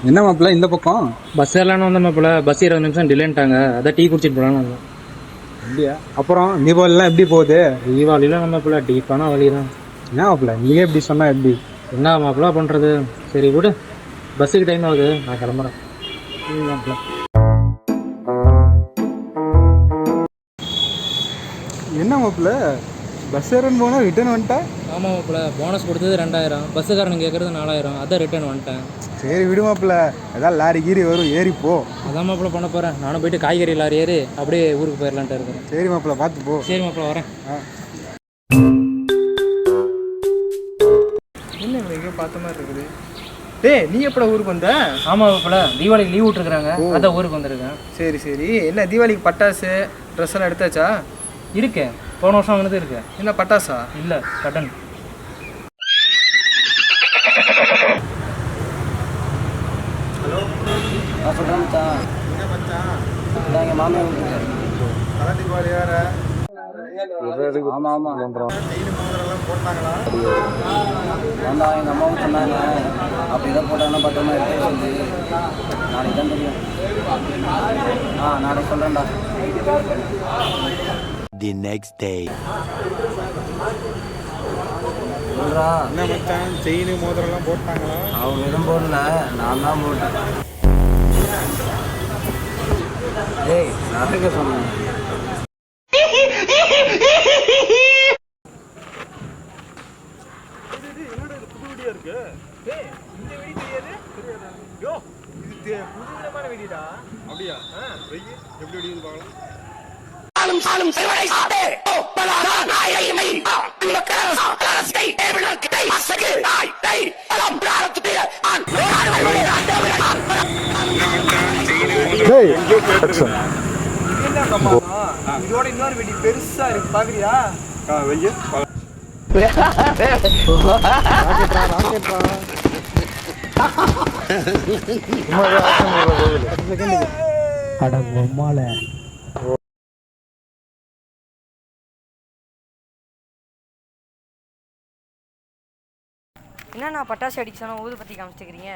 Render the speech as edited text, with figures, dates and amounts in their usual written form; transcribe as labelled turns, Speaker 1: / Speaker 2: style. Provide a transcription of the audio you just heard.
Speaker 1: என்ன மாப்பிள்ள இந்த பக்கம்?
Speaker 2: பஸ் ஏறலான்னு வந்த மாப்பிள்ள, பஸ் 20 நிமிஷம் டிலேன்ட்டாங்க. அதான் டீ குடிச்சிட்டு போகலான்னு வந்தோம்.
Speaker 1: இல்லையா? அப்புறம் தீபாவளிலாம் எப்படி போகுது?
Speaker 2: தீபாவளியில் நம்ம மாப்பிள்ள டீப்பான வழி தான்.
Speaker 1: என்ன மாப்பிள்ள நீயே எப்படி சொன்னா எப்படி?
Speaker 2: என்ன மாப்பிள்ள பண்ணுறது? சரி விடு, பஸ்ஸுக்கு டைம் ஆகுது, நான் கிளம்புறேன்.
Speaker 1: மாப்பிள்ள என்ன மாப்பிள்ள பஸ் ஏறன்னு போனால் ரிட்டர்ன் வந்துட்டா?
Speaker 2: ஆமாம் மாப்பிள்ள, போனஸ் கொடுத்தது 2000, பஸ்ஸுக்காரன் கேட்குறது 4000, அதான் ரிட்டர்ன் வந்துட்டேன்.
Speaker 1: சரி விடு மாப்பிள்ள, ஏதாவது லாரி கீரி வரும் ஏறிப்போ.
Speaker 2: அதான் மாப்பிள்ள பண்ண போகிறேன். நானும் போயிட்டு காய்கறி லாரி ஏறி அப்படியே ஊருக்கு போயிடலான்ட்டு இருக்கிறேன்.
Speaker 1: சரி மாப்பிள்ள பார்த்து போ.
Speaker 2: சரி மாப்பிள்ள வரேன்.
Speaker 3: என்ன எங்கேயோ பார்த்த மாதிரி இருக்குது. டேய், நீ எப்படா ஊருக்கு வந்த?
Speaker 2: ஆமாம் மாப்பிள்ள, தீபாவளிக்கு லீவ் விட்டுருக்குறாங்க, அதான் ஊருக்கு வந்திருக்கேன்.
Speaker 3: சரி சரி. என்ன தீபாவளிக்கு பட்டாசு ட்ரெஸ் எல்லாம் எடுத்தாச்சா?
Speaker 2: இருக்கு, போன வருஷம் வாங்கினது இருக்கு.
Speaker 3: என்ன பட்டாசா?
Speaker 2: இல்லை, கடன்.
Speaker 4: சொல்கிறேன் மச்சான். இதான் எங்கள் மாமியார்
Speaker 1: தீபாவளி வேற.
Speaker 4: ஆமாம் ஆமாம் வேண்டாம், எங்கள் அம்மாவும் சொன்னாங்க அப்படி இதை போட்டாங்கன்னா பத்திரமா எடுத்து சொல்லி. நாளைக்கு தான் தெரியும். நாளைக்கு சொல்கிறேன்டா.
Speaker 5: The next day.
Speaker 4: சொல்கிறா.
Speaker 1: என்ன மச்சான், செயின் மோதிரம்லாம் போட்டாங்களா?
Speaker 4: அவங்க எதுவும் போடல, நான் தான் போட்டேன். ஏய், நகைக்க சொன்னேன்.
Speaker 3: இதோட இன்னொரு வெடி பெருசா இருக்கு, பாக்குறியா?
Speaker 6: என்னண்ணா பட்டாசு அடிக்க சொன்னா ஊது பத்தி காமிச்சிக்கிறீங்க?